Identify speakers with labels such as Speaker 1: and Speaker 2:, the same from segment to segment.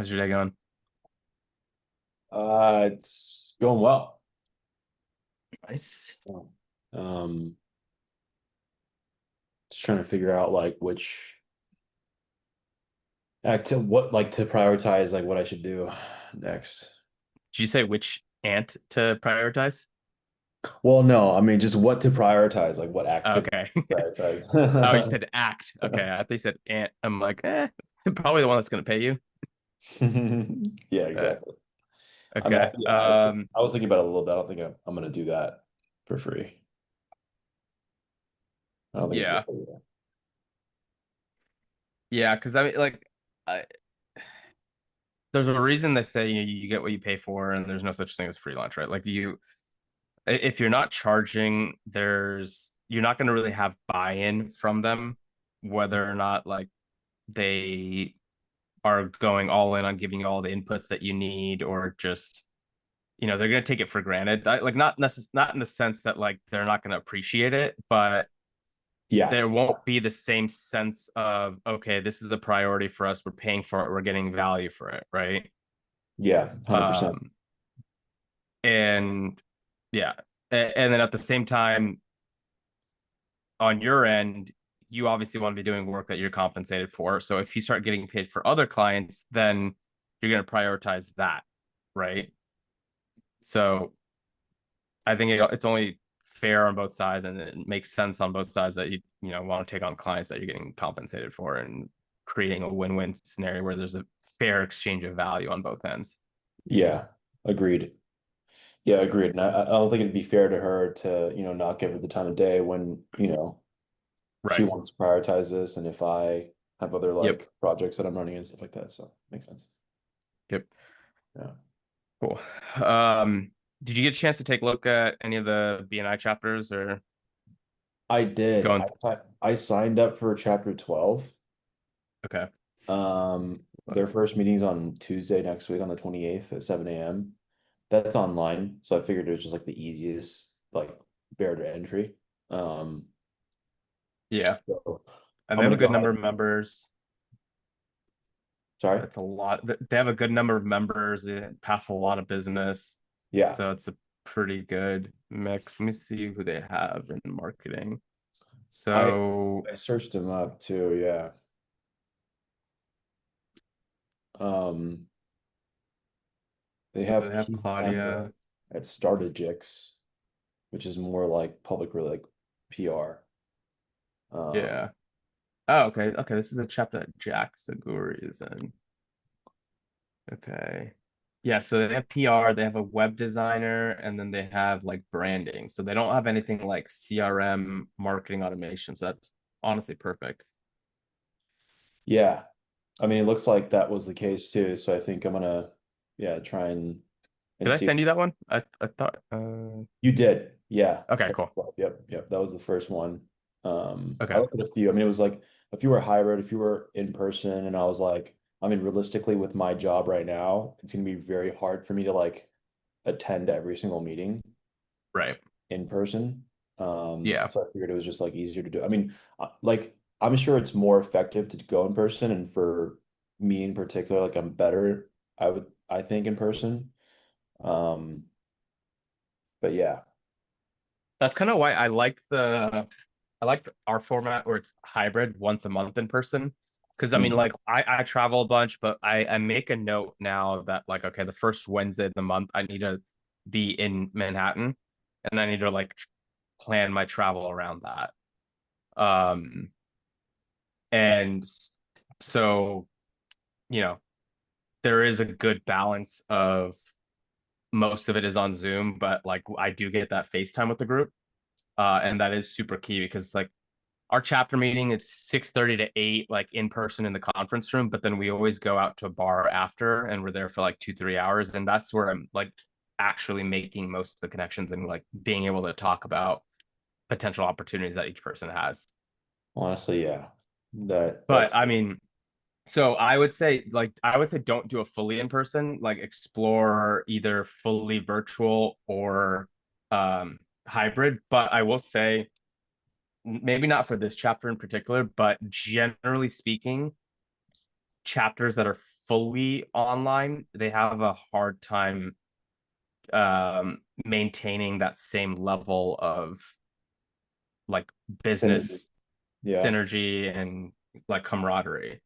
Speaker 1: How's your day going?
Speaker 2: It's going well.
Speaker 1: Nice.
Speaker 2: Um, just trying to figure out like which to prioritize like what I should do next.
Speaker 1: Did you say which ant to prioritize?
Speaker 2: Well, no, I mean just what to prioritize, like what activity
Speaker 1: Okay.
Speaker 2: to
Speaker 1: Oh, you
Speaker 2: prioritize.
Speaker 1: said act. Okay. I think you said ant. I'm like, probably the one that's gonna pay you.
Speaker 2: Yeah,
Speaker 1: Uh,
Speaker 2: exactly. I mean,
Speaker 1: okay.
Speaker 2: I was thinking about it a little bit. I don't think I'm gonna do that for free. I don't think it's
Speaker 1: Yeah.
Speaker 2: worth it.
Speaker 1: Yeah, because I mean, like, I, there's a reason they say you get what you pay for, and there's no such thing as free lunch, right? Like if you're not charging, you're not gonna really have buy-in from them, whether or not like they are going all in on giving you all the inputs that you need, or just they're going to take it for granted. Like not in the sense that like they're not going to appreciate it, but
Speaker 2: Yeah,
Speaker 1: there won't be the same sense of, okay, this is a priority for us, we're paying for it, we're getting value for it, right?
Speaker 2: yeah, 100%.
Speaker 1: um and yeah, and then at the same time, on your end, you obviously want to be doing work that you're compensated for. So if you start getting paid for other clients, then you're going to prioritize that, right? So I think it's only fair on both sides, and it makes sense on both sides that you want to take on clients that you're getting compensated for, and creating a win-win scenario where there's a fair exchange of value on both ends.
Speaker 2: Yeah, agreed. Yeah, agreed. And I don't think it'd be fair to her to, not give her the time of day when, she
Speaker 1: Right.
Speaker 2: wants to prioritize this and if I have other
Speaker 1: Yep.
Speaker 2: like projects that I'm running and stuff like that. So makes sense.
Speaker 1: Yep.
Speaker 2: Yeah.
Speaker 1: Cool. Um, did you get a chance to take a look at any of the BNI chapters, or
Speaker 2: I did.
Speaker 1: going?
Speaker 2: I signed up for chapter 12.
Speaker 1: Okay.
Speaker 2: Their first meeting's on Tuesday next week on the 28th at 7 a.m. That's online. So I figured it was just like the easiest, like barrier to entry. Um,
Speaker 1: Yeah.
Speaker 2: so
Speaker 1: And
Speaker 2: I'm
Speaker 1: they have
Speaker 2: gonna
Speaker 1: a
Speaker 2: go
Speaker 1: good number
Speaker 2: ahead.
Speaker 1: of members.
Speaker 2: Sorry.
Speaker 1: That's a lot. They have a good number of members. They pass a lot of business.
Speaker 2: Yeah.
Speaker 1: So it's a pretty good mix. Let me see who they have in marketing.
Speaker 2: I
Speaker 1: So,
Speaker 2: I searched them up too, yeah. Um, they
Speaker 1: so
Speaker 2: have
Speaker 1: they have
Speaker 2: Keith Ember
Speaker 1: Claudia.
Speaker 2: at Startagix, which is more like public, really like PR. Um,
Speaker 1: Yeah. Oh, okay. Okay. This is the chapter that Jack Saguri is in. Okay. Yeah. So they have PR, they have a web designer, and then they have like branding. So they don't have anything like CRM marketing automation. So that's honestly perfect.
Speaker 2: yeah, I mean, it looks like that was the case too. So I think I'm gonna, yeah, try and
Speaker 1: Did I
Speaker 2: see.
Speaker 1: send you that one? I thought
Speaker 2: You did, yeah.
Speaker 1: okay, cool.
Speaker 2: Yep, yep. That was the first one. I
Speaker 1: Okay.
Speaker 2: looked at a few. I mean, it was like if you were hybrid, if you were in person, and I was like, I mean, realistically, with my job right now, it's gonna be very hard for me to like attend every single meeting
Speaker 1: Right.
Speaker 2: in person.
Speaker 1: Yeah.
Speaker 2: So I figured it was just like easier to do. I mean, like I'm sure it's more effective to go in person, and for me in particular, like I'm better, I think in person. Um, but yeah.
Speaker 1: That's kind of why I like our format where it's hybrid once a month in person. Because I mean,
Speaker 2: Mm.
Speaker 1: like I travel a bunch, but I make a note now that like, okay, the first Wednesday of the month I need to be in Manhattan, and I need to like plan my travel around that. Um, and so you know there is a good balance of most of it is on Zoom, but like I do get that FaceTime with the group, and that is super key because like our chapter meeting, it's 6:30 to 8, like in person in the conference room, but then we always go out to a bar after, and we're there for like 2-3 hours, and that's where I'm like actually making most of the connections and like being able to talk about potential opportunities that each person has.
Speaker 2: Honestly, yeah. That's
Speaker 1: But I mean, so I would say don't do a fully in person, like explore either fully virtual or hybrid. But I will say, maybe not for this chapter in particular, but generally speaking, chapters that are fully online, they have a hard time maintaining that same level of like
Speaker 2: Synergy.
Speaker 1: business
Speaker 2: Yeah,
Speaker 1: synergy and like camaraderie.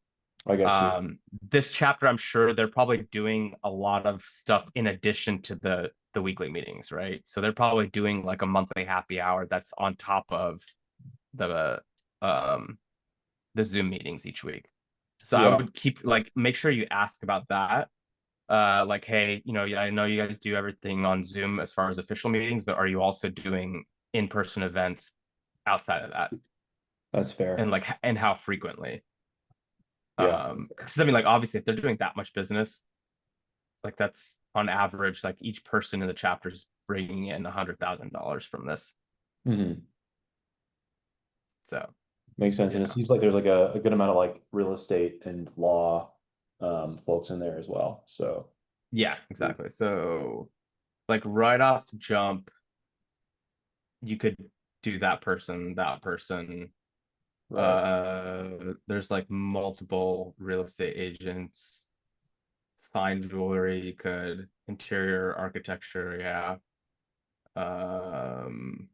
Speaker 2: I got you.
Speaker 1: This chapter, I'm sure they're probably doing a lot of stuff in addition to the weekly meetings, right? So they're probably doing like a monthly happy hour that's on top of the um the Zoom meetings each week. So I
Speaker 2: Yeah.
Speaker 1: would keep like make sure you ask about that. Like, hey, I know you guys do everything on Zoom as far as official meetings, but are you also doing in-person events outside of that?
Speaker 2: That's fair.
Speaker 1: And how frequently?
Speaker 2: Yeah.
Speaker 1: Because I mean, like obviously if they're doing that much business, like that's on average, like each person in the chapter is bringing in $100,000 from this.
Speaker 2: Hmm.
Speaker 1: So
Speaker 2: Makes sense. And it
Speaker 1: yeah.
Speaker 2: seems like there's like a good amount of like real estate and law folks in there as well. So
Speaker 1: Yeah, exactly. So like right off the jump, you could do that person, that person.
Speaker 2: right.
Speaker 1: There's like multiple real estate agents, fine jewelry, you could interior architecture, yeah. Um,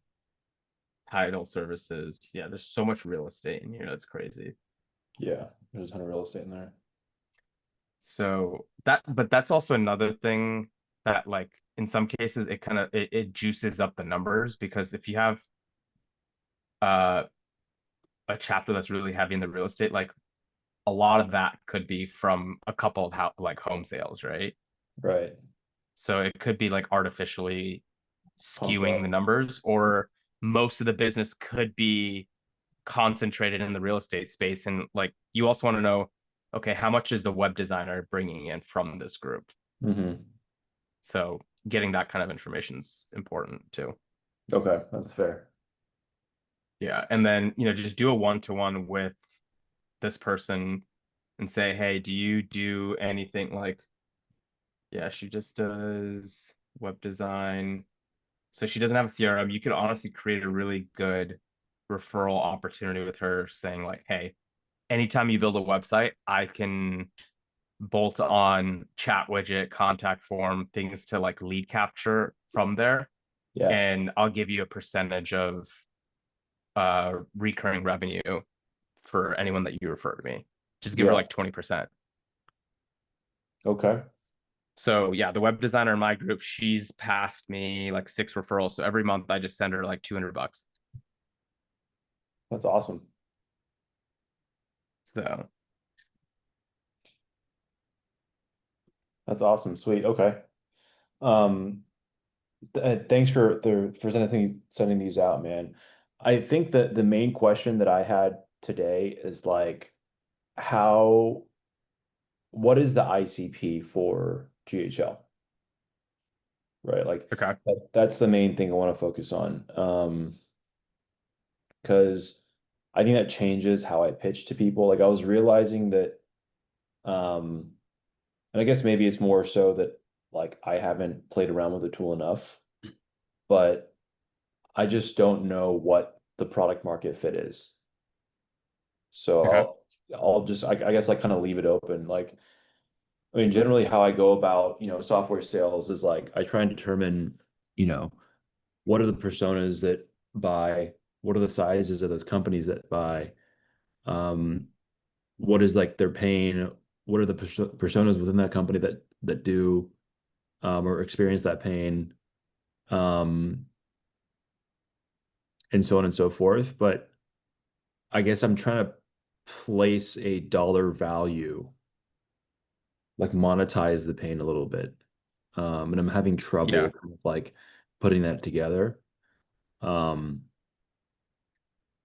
Speaker 1: title services. Yeah, there's so much real estate in here. That's crazy.
Speaker 2: Yeah. There's a ton of real estate in there.
Speaker 1: So but that's also another thing that like in some cases it kind of it juices up the numbers because if you have uh a chapter that's really heavy in the real estate, like a lot of that could be from a couple of like home sales, right?
Speaker 2: Right.
Speaker 1: So it could be like artificially
Speaker 2: Pumped
Speaker 1: skewing
Speaker 2: up.
Speaker 1: the numbers, or most of the business could be concentrated in the real estate space. And like you also want to know, okay, how much is the web designer bringing in from this group?
Speaker 2: Hmm.
Speaker 1: So getting that kind of information is important too.
Speaker 2: Okay, that's fair.
Speaker 1: Yeah. And then, just do a one-to-one with this person and say, hey, do you do anything like, yeah, she just does web design. So she doesn't have a CRM. You could honestly create a really good referral opportunity with her saying, like, hey, anytime you build a website, I can bolt on chat widget, contact form, things to like lead capture from there.
Speaker 2: Yeah.
Speaker 1: And I'll give you a percentage of recurring revenue for anyone that you refer to me. Just give her
Speaker 2: Yeah.
Speaker 1: like 20%.
Speaker 2: Okay.
Speaker 1: So yeah, the web designer in my group, she's passed me like 6 referrals. So every month I just send her like $200.
Speaker 2: That's awesome.
Speaker 1: So
Speaker 2: That's awesome. Sweet. Okay. Um, thanks for sending these out, man. I think that the main question that I had today is like how what is the ICP for GHL? Right? Like
Speaker 1: okay.
Speaker 2: that's the main thing I want to focus on. Because I think that changes how I pitch to people. Like I was realizing that um and I guess maybe it's more so that like I haven't played around with the tool enough, but I just don't know what the product market fit is. So
Speaker 1: Okay.
Speaker 2: I'll just I guess like kind of leave it open. Like I mean, generally how I go about, software sales is like I try and determine, you know, what are the personas that buy, what are the sizes of those companies that buy, um, what is like their pain, what are the personas within that company that do or experience that pain, um, and so on and so forth. But I guess I'm trying to place a dollar value, like monetize the pain a little bit. And I'm having
Speaker 1: Yeah.
Speaker 2: trouble kind of like putting that together. Um,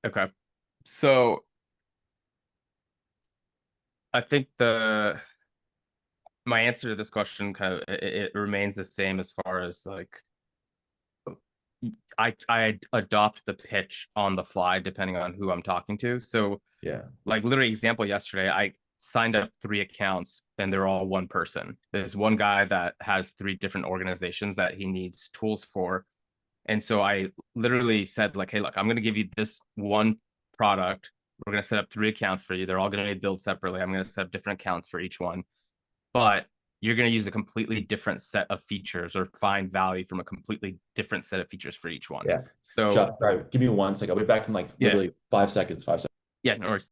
Speaker 1: Okay. So I think the my answer to this question kind of it remains the same as far as like I adopt the pitch on the fly depending on who I'm talking to. So
Speaker 2: yeah,
Speaker 1: like literally example yesterday, I signed up 3 accounts and they're all one person. There's one guy that has 3 different organizations that he needs tools for. And so I literally said like, hey, look, I'm going to give you this one product. We're going to set up 3 accounts for you. They're all going to be billed separately. I'm going to set up different accounts for each one, but you're going to use a completely different set of features or find value from a completely different set of features for each one.
Speaker 2: Yeah.
Speaker 1: So,
Speaker 2: Josh, sorry, give me 1 second. I'll be back in like
Speaker 1: yeah,
Speaker 2: literally 5 seconds. 5 seconds.
Speaker 1: yeah, no worries.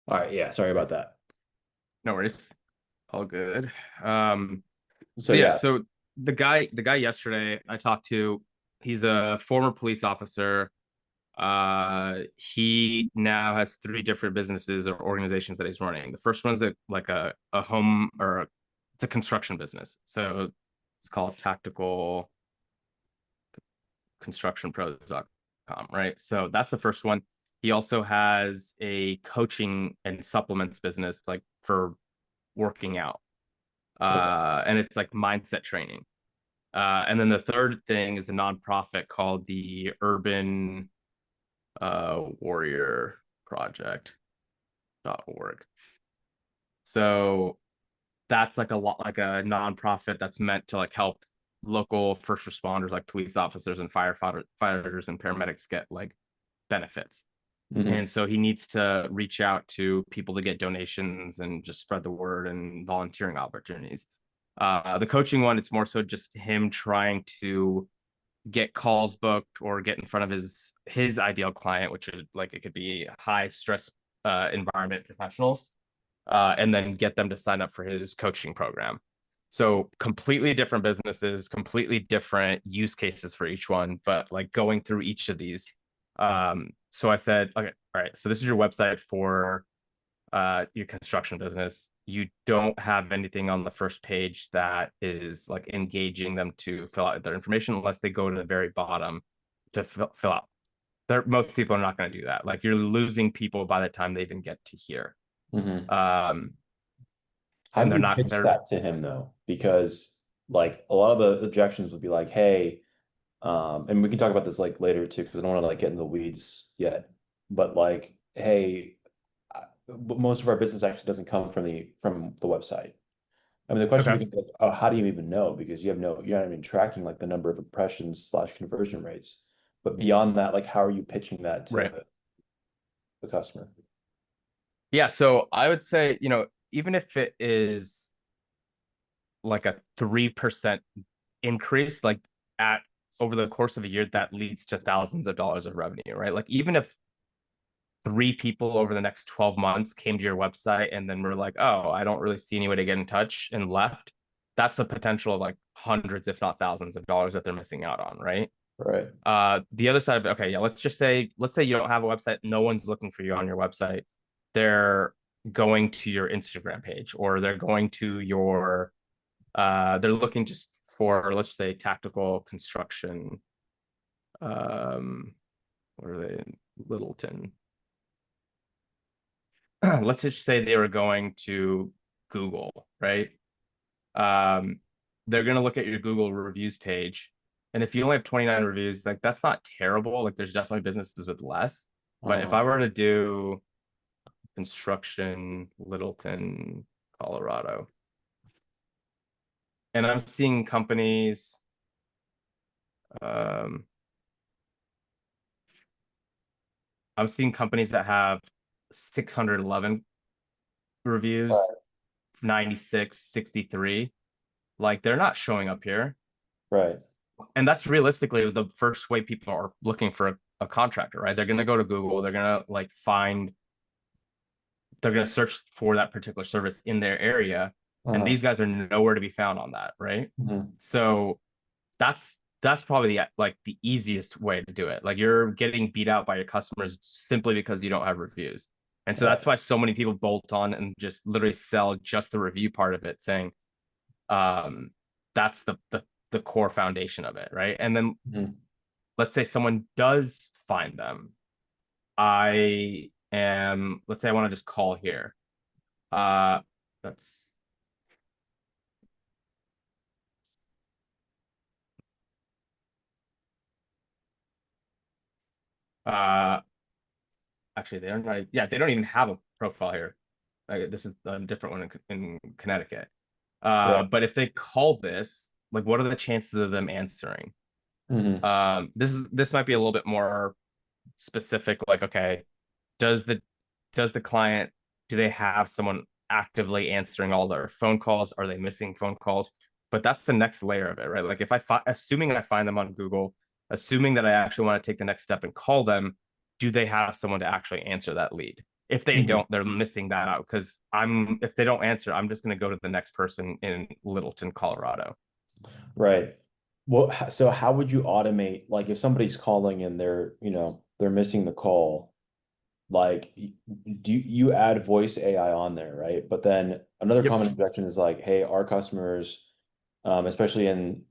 Speaker 2: All right. Yeah. Sorry about that.
Speaker 1: No worries. All good.
Speaker 2: So
Speaker 1: So yeah,
Speaker 2: yeah.
Speaker 1: so the guy yesterday I talked to, he's a former police officer. He now has 3 different businesses or organizations that he's running. The first one's like a home or it's a construction business. So it's called Tactical Construction Pros.com, right? So that's the first one. He also has a coaching and supplements business like for working out.
Speaker 2: Okay.
Speaker 1: And it's like mindset training. And then the third thing is a nonprofit called the Urban Warrior Project.org. So that's like a lot like a nonprofit that's meant to like help local first responders like police officers and firefighters and paramedics get like benefits.
Speaker 2: Mm-hmm.
Speaker 1: And so he needs to reach out to people to get donations and just spread the word and volunteering opportunities. The coaching one, it's more so just him trying to get calls booked or get in front of his ideal client, which is like it could be high stress environment professionals, and then get them to sign up for his coaching program. So completely different businesses, completely different use cases for each one, but like going through each of these. So I said, okay, all right, so this is your website for your construction business. You don't have anything on the first page that is like engaging them to fill out their information unless they go to the very bottom to fill out. Most people are not going to do that. Like you're losing people by the time they even get to here.
Speaker 2: Mm-hmm.
Speaker 1: Um,
Speaker 2: How
Speaker 1: and
Speaker 2: do
Speaker 1: they're
Speaker 2: you
Speaker 1: not,
Speaker 2: pitch
Speaker 1: they're
Speaker 2: that to him though? Because like a lot of the objections would be like, hey, and we can talk about this like later too, because I don't want to like get in the weeds yet. But like, hey, but most of our business actually doesn't come from the website. I mean, the question
Speaker 1: okay,
Speaker 2: becomes like, oh, how do you even know? Because you're not even tracking like the number of impressions slash conversion rates. But beyond that, like, how are you pitching that
Speaker 1: right.
Speaker 2: to the customer?
Speaker 1: Yeah. So I would say, even if it is like a 3% increase, like at over the course of a year, that leads to thousands of dollars of revenue, right? Like even if 3 people over the next 12 months came to your website and then were like, oh, I don't really see any way to get in touch and left, that's a potential of like hundreds, if not thousands of dollars that they're missing out on, right?
Speaker 2: Right.
Speaker 1: The other side of it, okay, yeah, let's say you don't have a website, no one's looking for you on your website. They're going to your Instagram page or they're going to your they're looking just for, let's say, tactical construction. What are they? Littleton. Let's just say they were going to Google, right? Um, they're gonna look at your Google reviews page, and if you only have 29 reviews, like that's not terrible. Like there's definitely businesses with less. But if
Speaker 2: Uh,
Speaker 1: I were to do construction, Littleton, Colorado, and um, I'm seeing companies that have 611 reviews,
Speaker 2: right.
Speaker 1: 96, 63. Like they're not showing up here.
Speaker 2: Right.
Speaker 1: And that's realistically the first way people are looking for a contractor, right? They're going to go to Google, they're going to they're going to search for that particular service in their area. And
Speaker 2: Uh-huh.
Speaker 1: these guys are nowhere to be found on that, right?
Speaker 2: Mhm.
Speaker 1: So that's probably the easiest way to do it. Like you're getting beat out by your customers simply because you don't have reviews. And so
Speaker 2: Right.
Speaker 1: that's why so many people bolt on and just literally sell just the review part of it, saying um that's the core foundation of it, right? And then
Speaker 2: Mhm.
Speaker 1: let's say someone does find them. Let's say I want to just call here. Uh that's Uh, actually, they don't. Yeah, they don't even have a profile here. This is a different one in Connecticut.
Speaker 2: Right.
Speaker 1: But if they call this, like, what are the chances of them answering?
Speaker 2: Hmm.
Speaker 1: This might be a little bit more specific. Like, okay, does the does the client do they have someone actively answering all their phone calls? Are they missing phone calls? But that's the next layer of it, right? Like if assuming I find them on Google, assuming that I actually want to take the next step and call them, do they have someone to actually answer that lead? If they
Speaker 2: Hmm.
Speaker 1: don't, they're missing that out because if they don't answer, I'm just going to go to the next person in Littleton, Colorado.
Speaker 2: Right. Well, so how would you automate, like if somebody's calling and they're missing the call, like do you add voice AI on there, right? But then another
Speaker 1: Yep.
Speaker 2: common objection is like, hey, our customers, especially in,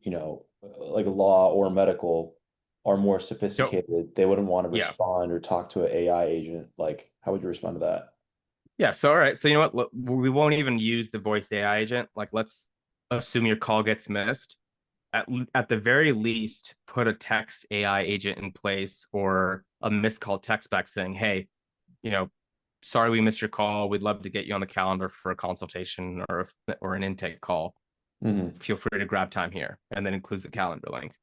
Speaker 2: like law or medical, are more
Speaker 1: So
Speaker 2: sophisticated. They wouldn't want to
Speaker 1: yeah.
Speaker 2: respond or talk to an AI agent. Like, how would you respond to that?
Speaker 1: Yeah. So, all right. So, you know what? Look, we won't even use the voice AI agent. Like, let's assume your call gets missed. At the very least, put a text AI agent in place or a missed call text back saying, hey, you know, sorry we missed your call. We'd love to get you on the calendar for a consultation or an intake call.
Speaker 2: Hmm.
Speaker 1: Feel free to grab time here. And then includes the calendar link.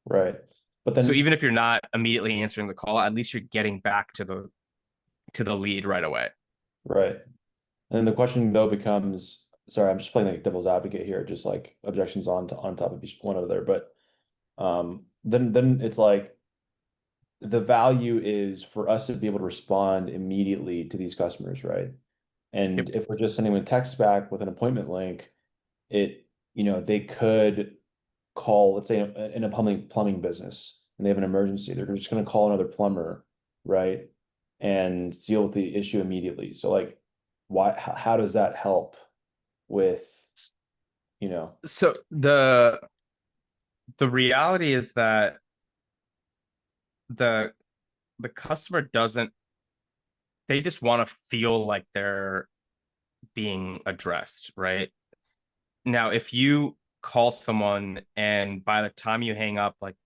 Speaker 2: Right. But
Speaker 1: So
Speaker 2: then,
Speaker 1: even if you're not immediately answering the call, at least you're getting back to the lead right away.
Speaker 2: right. And then the question though becomes, sorry, I'm just playing like devil's advocate here, just like objections on top of each one another. But then it's like the value is for us to be able to respond immediately to these customers, right? And
Speaker 1: Yep.
Speaker 2: if we're just sending them a text back with an appointment link, they could call, let's say in a plumbing business and they have an emergency, they're just going to call another plumber, right? And deal with the issue immediately. So like, how does that help with, you know,
Speaker 1: So the reality is that the the customer doesn't they just want to feel like they're being addressed, right? Now, if you call someone and by the time you hang up, like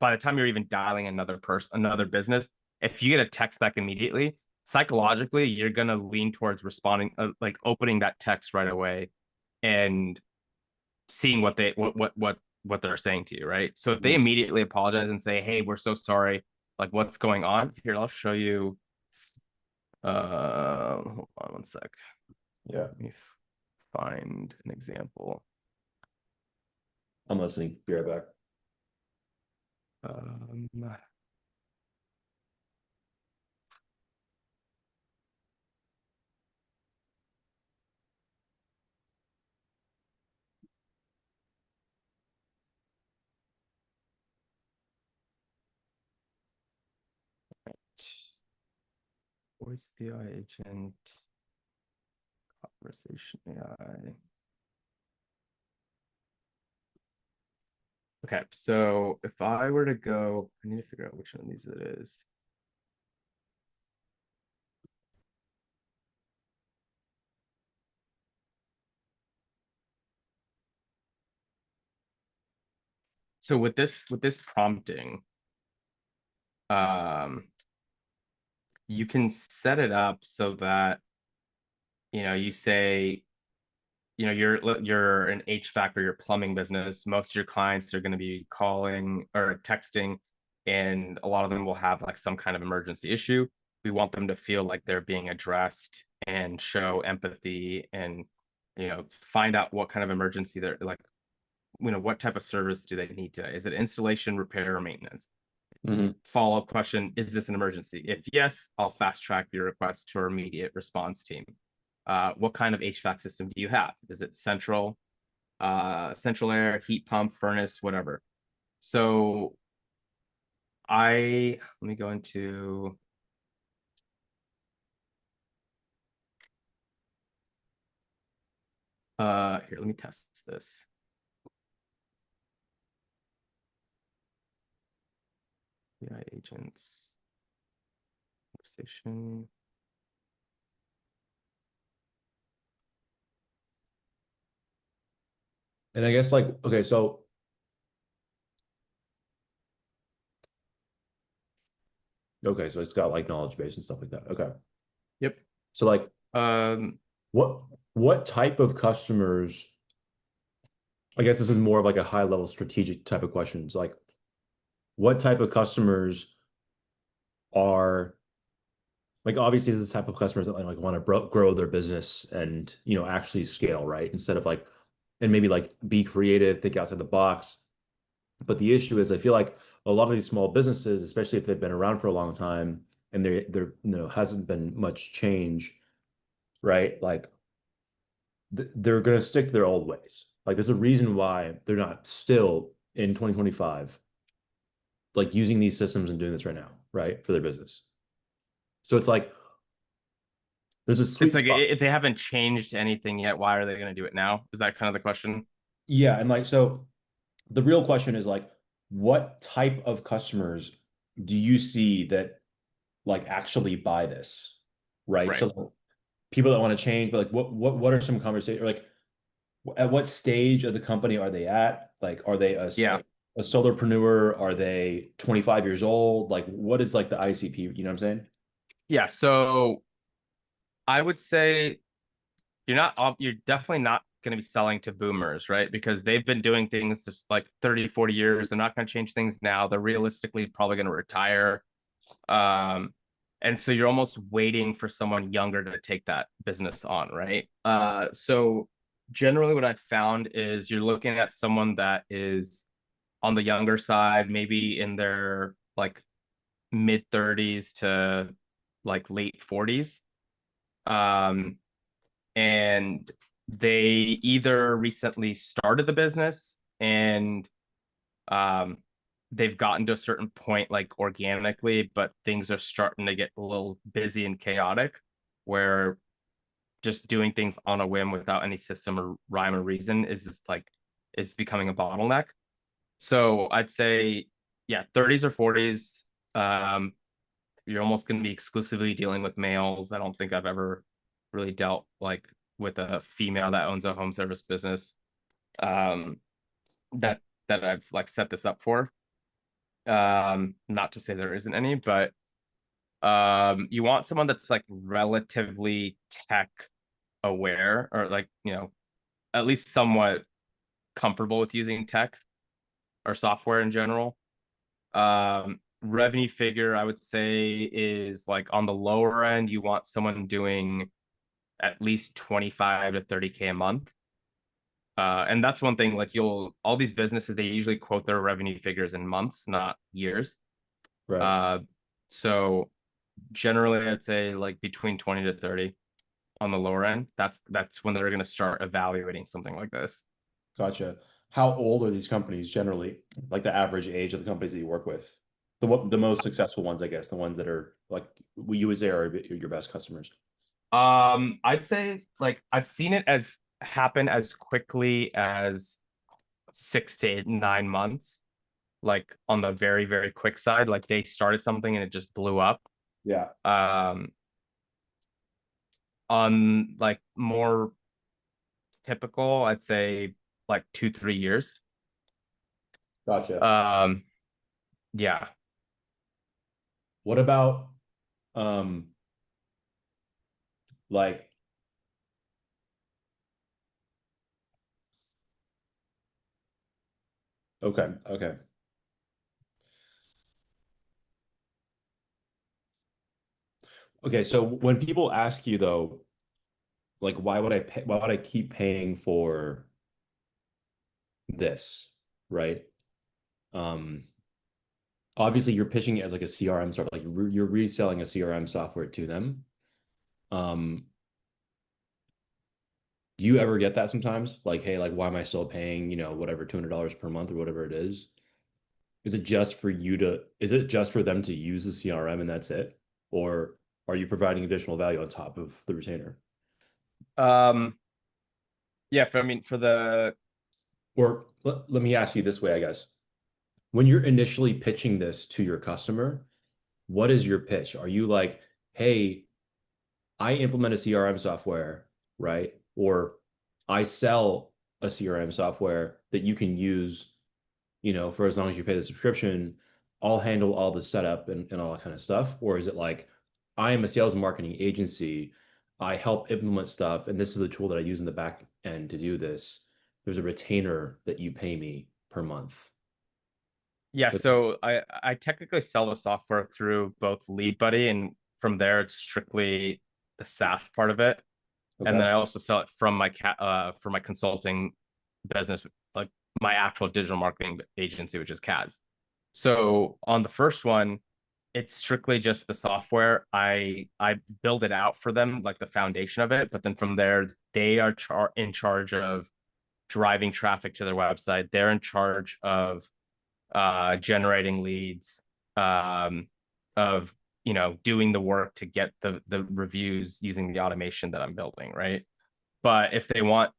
Speaker 1: by the time you're even dialing another business, if you get a text back immediately, psychologically, you're gonna lean towards responding, like opening that text right away and seeing what they're saying to you, right? So if they immediately apologize and say, "Hey, we're so sorry," like what's going on? Here, I'll show you. Hold on one sec.
Speaker 2: yeah,
Speaker 1: Let me find an example.
Speaker 2: I'm listening. Be right back.
Speaker 1: Um, Voice AI agent, conversation AI. Okay, so if I were to go, I need to figure out which one of these it is. So with this prompting, um, you can set it up so that you say you're an HVAC or your plumbing business. Most of your clients are going to be calling or texting, and a lot of them will have like some kind of emergency issue. We want them to feel like they're being addressed and show empathy and find out what kind of emergency they're like. What type of service do they need to? Is it installation, repair, or maintenance?
Speaker 2: Hmm.
Speaker 1: Follow-up question: is this an emergency? If yes, I'll fast track your request to our immediate response team. What kind of HVAC system do you have? Is it central air, heat pump, furnace, whatever? So let me go into here, let me test this. AI agents conversation.
Speaker 2: And I guess like, okay, so Okay, so it's got like knowledge base and stuff like that. Okay.
Speaker 1: Yep.
Speaker 2: So like
Speaker 1: Um,
Speaker 2: what what type of customers, I guess this is more of like a high level strategic type of questions. Like what type of customers are like obviously this type of customers that like want to grow their business and actually scale, right? Instead of like and maybe like be creative, think outside the box. But the issue is I feel like a lot of these small businesses, especially if they've been around for a long time and there hasn't been much change, right? Like they're going to stick to their old ways. Like there's a reason why they're not still in 2025 like using these systems and doing this right now, right? For their business. So it's like there's a
Speaker 1: it's
Speaker 2: sweet
Speaker 1: like
Speaker 2: spot.
Speaker 1: if they haven't changed anything yet, why are they going to do it now? Is that kind of the question?
Speaker 2: Yeah, and like so the real question is like what type of customers do you see that like actually buy this? Right?
Speaker 1: Right.
Speaker 2: So people that want to change, but like what are some conversations like at what stage of the company are they at? Like are they
Speaker 1: Yeah.
Speaker 2: a solopreneur? Are they 25 years old? Like what is like the ICP, you know what I'm saying?
Speaker 1: Yeah. So I would say you're definitely not going to be selling to boomers, right? Because they've been doing things just like 30, 40 years. They're not going to change things now. They're realistically probably going to retire. Um, and so you're almost waiting for someone younger to take that business on, right? So generally what I've found is you're looking at someone that is on the younger side, maybe in their like mid 30s to like late 40s. Um, and they either recently started the business and um, they've gotten to a certain point like organically, but things are starting to get a little busy and chaotic where just doing things on a whim without any system or rhyme or reason is just like it's becoming a bottleneck. So I'd say, yeah, 30s or 40s. Um, you're almost going to be exclusively dealing with males. I don't think I've ever really dealt like with a female that owns a home service business um, that I've like set this up for. Not to say there isn't any, but you want someone that's like relatively tech aware or like at least somewhat comfortable with using tech or software in general. Revenue figure I would say is like on the lower end you want someone doing at least 25 to 30K a month. And that's one thing, like all these businesses, they usually quote their revenue figures in months, not years.
Speaker 2: Right.
Speaker 1: Uh, so generally I'd say like between 20 to 30 on the lower end. That's when they're going to start evaluating something like this.
Speaker 2: Gotcha. How old are these companies generally? Like the average age of the companies that you work with? The most successful ones, I guess, the ones that are like you would say are your best customers.
Speaker 1: I'd say like I've seen it as happen as quickly as 6 to 9 months, like on the very, very quick side. Like they started something and it just blew up.
Speaker 2: Yeah.
Speaker 1: Um, on like more typical, I'd say like 2, 3 years.
Speaker 2: Gotcha.
Speaker 1: Um, yeah.
Speaker 2: What about um like okay, okay. Okay, so when people ask you though, like why would I keep paying for this, right? Um Obviously you're pitching it as like a CRM software, like you're reselling a CRM software to them. Um Do you ever get that sometimes? Like, hey, like, why am I still paying, whatever, $200 per month or whatever it is? Is it just for them to use the CRM and that's it? Or are you providing additional value on top of the retainer?
Speaker 1: Um, yeah, I mean, for the
Speaker 2: Or let me ask you this way, I guess. When you're initially pitching this to your customer, what is your pitch? Are you like, hey, I implement a CRM software, right? Or I sell a CRM software that you can use for as long as you pay the subscription. I'll handle all the setup and all that kind of stuff? Or is it like, I am a sales and marketing agency, I help implement stuff, and this is the tool that I use in the back end to do this. There's a retainer that you pay me per month.
Speaker 1: Yeah,
Speaker 2: But
Speaker 1: so I technically sell the software through both LeadBuddy, and from there it's strictly the SaaS part of it. And then
Speaker 2: okay,
Speaker 1: I also sell it from my for my consulting business, like my actual digital marketing agency, which is CADS. So on the first one, it's strictly just the software. I build it out for them, like the foundation of it, but then from there they are in charge of driving traffic to their website. They're in charge of generating leads, um, of doing the work to get the reviews using the automation that I'm building, right? But if they want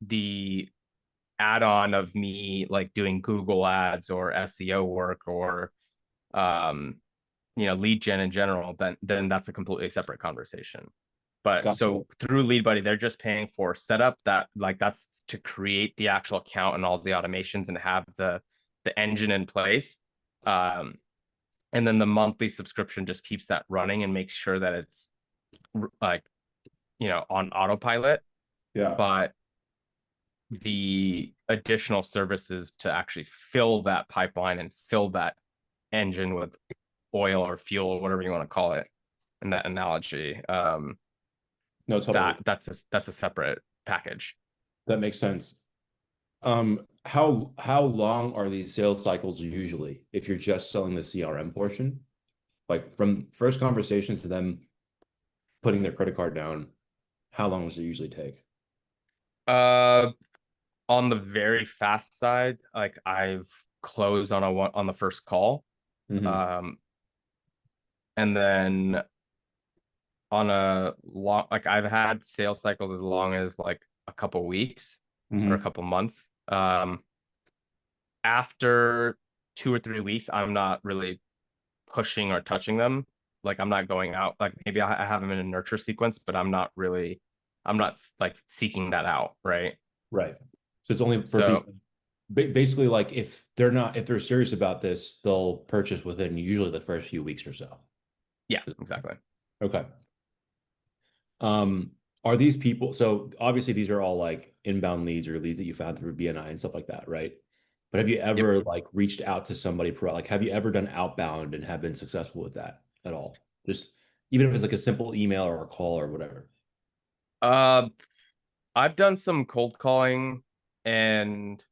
Speaker 1: the add-on of me like doing Google ads or SEO work or um, lead gen in general, then that's a completely separate conversation. But
Speaker 2: got
Speaker 1: so
Speaker 2: it.
Speaker 1: through LeadBuddy, they're just paying for setup that like that's to create the actual account and all the automations and have the engine in place. Um, and then the monthly subscription just keeps that running and makes sure that it's like on autopilot.
Speaker 2: Yeah.
Speaker 1: But the additional services to actually fill that pipeline and fill that engine with oil or fuel or whatever you want to call it in that analogy,
Speaker 2: No, totally.
Speaker 1: that's a separate package.
Speaker 2: That makes sense. How long are these sales cycles usually if you're just selling the CRM portion? Like from first conversation to them putting their credit card down, how long does it usually take?
Speaker 1: uh on the very fast side, like I've closed on a one on the first call,
Speaker 2: Hmm.
Speaker 1: um and then on a long, like I've had sales cycles as long as like a couple weeks or a
Speaker 2: Hmm.
Speaker 1: couple months. After 2 or 3 weeks, I'm not really pushing or touching them. Like I'm not going out. Like maybe I have them in a nurture sequence, but I'm not like seeking that out, right?
Speaker 2: Right. So it's only for
Speaker 1: So
Speaker 2: people basically like if they're serious about this, they'll purchase within usually the first few weeks or so.
Speaker 1: yeah, exactly.
Speaker 2: Okay. Um, are these people, so obviously these are all like inbound leads or leads that you found through BNI and stuff like that, right? But have you
Speaker 1: Yep.
Speaker 2: ever like reached out to somebody like have you ever done outbound and have been successful with that at all? Just even if it's like a simple email or a call or whatever.
Speaker 1: Uh, I've done some cold calling and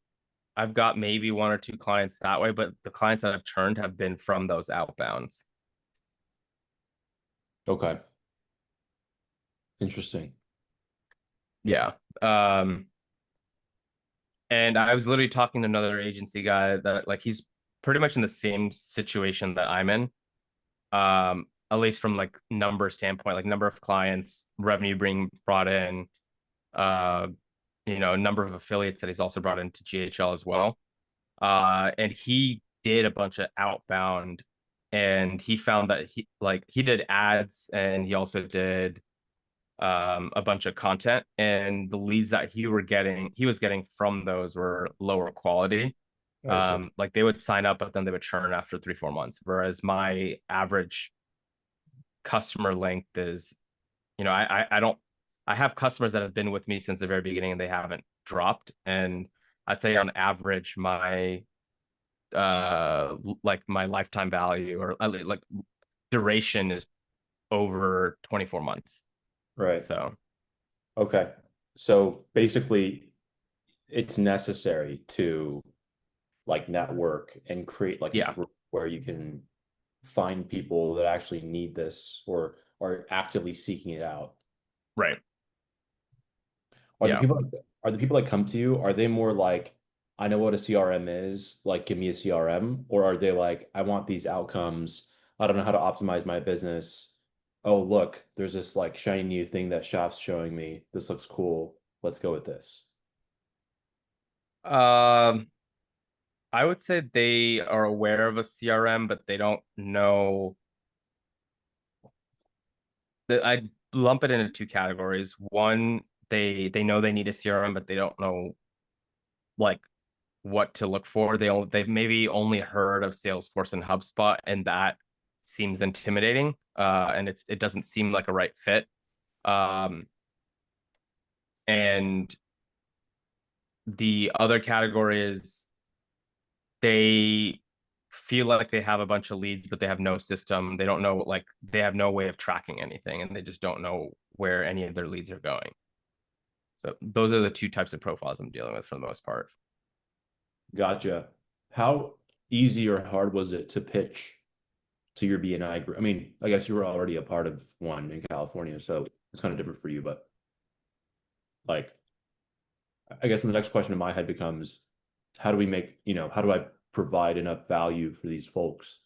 Speaker 1: I've got maybe one or two clients that way, but the clients that I've churned have been from those outbounds.
Speaker 2: Okay. Interesting.
Speaker 1: Yeah. And I was literally talking to another agency guy that like he's pretty much in the same situation that I'm in. At least from like number standpoint, like number of clients, revenue being brought in, uh, number of affiliates that he's also brought into GHL as well. And he did a bunch of outbound and he found that he did ads and he also did a bunch of content, and the leads that he was getting from those were lower quality.
Speaker 2: I see.
Speaker 1: Like they would sign up but then they would churn after 3 4 months, whereas my average customer length is, I don't, I have customers that have been with me since the very beginning and they haven't dropped, and I'd say on average my like my lifetime value or like duration is over 24 months.
Speaker 2: Right.
Speaker 1: So
Speaker 2: Okay. So basically it's necessary to like network and create like a
Speaker 1: yeah,
Speaker 2: group where you can find people that actually need this or are actively seeking it out.
Speaker 1: right.
Speaker 2: Are the
Speaker 1: Yeah.
Speaker 2: people are the people that come to you, are they more like, I know what a CRM is, like give me a CRM, or are they like, I want these outcomes, I don't know how to optimize my business. Oh, look, there's this like shiny new thing that Shop's showing me. This looks cool. Let's go with this.
Speaker 1: Um, I would say they are aware of a CRM, but they don't know that. I lump it into two categories. One, they know they need a CRM, but they don't know like what to look for. They've maybe only heard of Salesforce and HubSpot, and that seems intimidating. And it doesn't seem like a right fit. And the other category is they feel like they have a bunch of leads, but they have no system. They don't know, like, they have no way of tracking anything, and they just don't know where any of their leads are going. So those are the two types of profiles I'm dealing with for the most part.
Speaker 2: Gotcha. How easy or hard was it to pitch to your BNI group? I mean, I guess you were already a part of one in California, so it's kind of different for you, but like, I guess the next question in my head becomes, how do we make, how do I provide enough value for these folks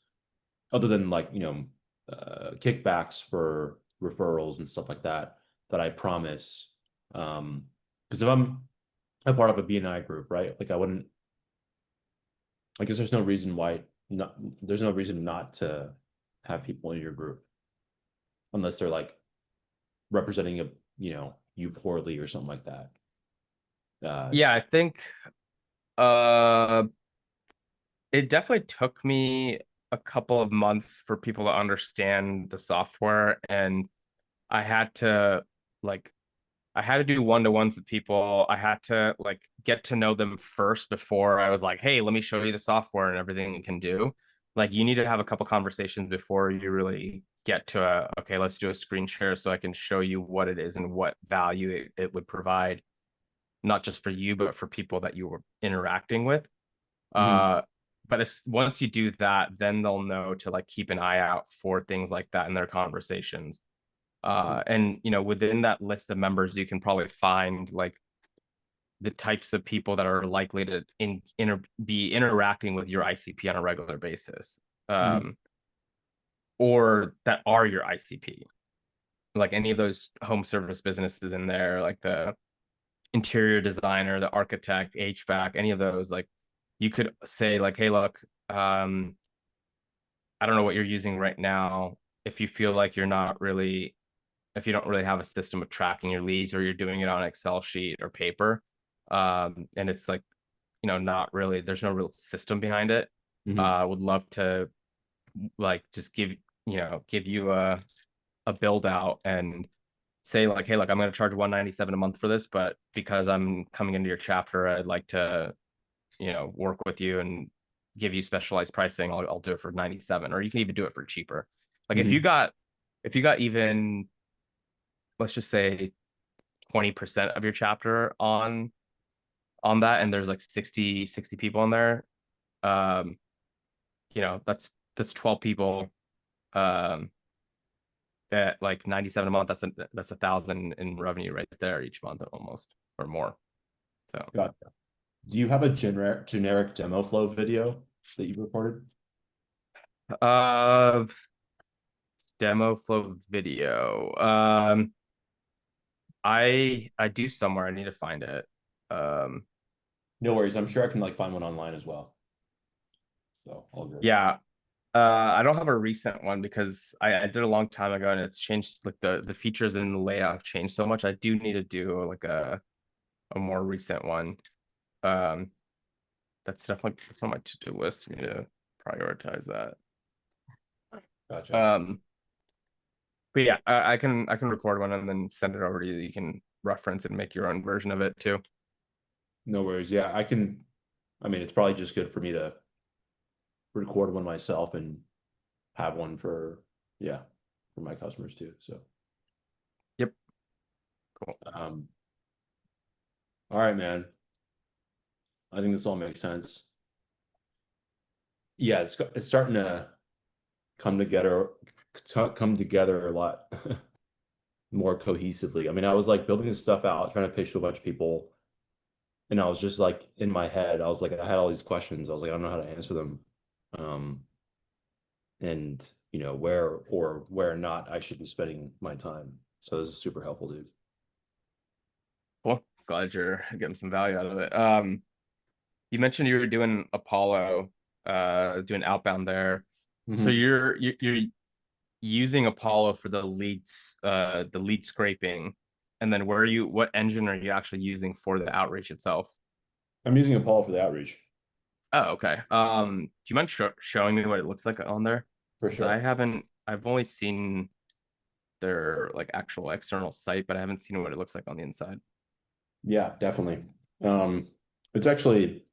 Speaker 2: other than like, kickbacks for referrals and stuff like that, that I promise. Because if I'm a part of a BNI group, right? Like I guess there's no reason not to have people in your group unless they're like representing you poorly or something like that.
Speaker 1: Yeah, I think uh it definitely took me a couple of months for people to understand the software, and I had to like I had to do one-to-ones with people. I had to like get to know them first before I was like, hey, let me show you the software and everything it can do. Like, you need to have a couple conversations before you really get to okay, let's do a screen share so I can show you what it is and what value it would provide, not just for you, but for people that you were interacting with.
Speaker 2: Mhm.
Speaker 1: Uh, but once you do that, then they'll know to like keep an eye out for things like that in their conversations. And within that list of members, you can probably find like the types of people that are likely to be interacting with your ICP on a regular basis,
Speaker 2: Mhm.
Speaker 1: or that are your ICP. Like any of those home service businesses in there, like the interior designer, the architect, HVAC, any of those, like you could say like, hey, look, I don't know what you're using right now. If you feel like if you don't really have a system of tracking your leads, or you're doing it on Excel sheet or paper, and it's like, not really, there's no real system behind it.
Speaker 2: Mhm.
Speaker 1: Would love to like just give you a build out and say like, hey, look, I'm going to charge 197 a month for this, but because I'm coming into your chapter, I'd like to, work with you and give you specialized pricing. I'll do it for 97, or you can even do it for cheaper. Like
Speaker 2: Mhm.
Speaker 1: if you got even, let's just say 20% of your chapter on that, and there's like 60 people in there, um that's 12 people, um at like 97 a month. That's 1,000 in revenue right there each month, almost, or more. So
Speaker 2: Gotcha. Do you have a generic demo flow video that you recorded?
Speaker 1: uh demo flow video, I do somewhere. I need to find it. um
Speaker 2: No worries. I'm sure I can like find one online as well. So all good.
Speaker 1: yeah. I don't have a recent one because I did a long time ago, and it's changed. Like the features and the layout have changed so much. I do need to do like a more recent one. Um, that's definitely, it's on my to-do list. I need to prioritize that.
Speaker 2: Gotcha.
Speaker 1: Um, but yeah, I can record one and then send it over to you. You can reference and make your own version of it too.
Speaker 2: No worries. Yeah, I can. I mean, it's probably just good for me to record one myself and have one for, yeah, for my customers too. So,
Speaker 1: Yep, cool.
Speaker 2: um, all right, man. I think this all makes sense. Yeah, it's starting to come together, come together a lot more cohesively. I mean, I was like building this stuff out, trying to pitch to a bunch of people, and I was just like in my head, I was like, I had all these questions. I was like, I don't know how to answer them. Um, and where or where not I should be spending my time. So this is super helpful, dude.
Speaker 1: Cool. Glad you're getting some value out of it. You mentioned you were doing Apollo, doing outbound there. So
Speaker 2: Hmm.
Speaker 1: you're using Apollo for the lead scraping, and then what engine are you actually using for the outreach itself?
Speaker 2: I'm using Apollo for the outreach.
Speaker 1: Oh, okay. Do you mind showing me what it looks like on there?
Speaker 2: For
Speaker 1: Because
Speaker 2: sure.
Speaker 1: I've only seen their like actual external site, but I haven't seen what it looks like on the inside.
Speaker 2: Yeah, definitely. Um, it's actually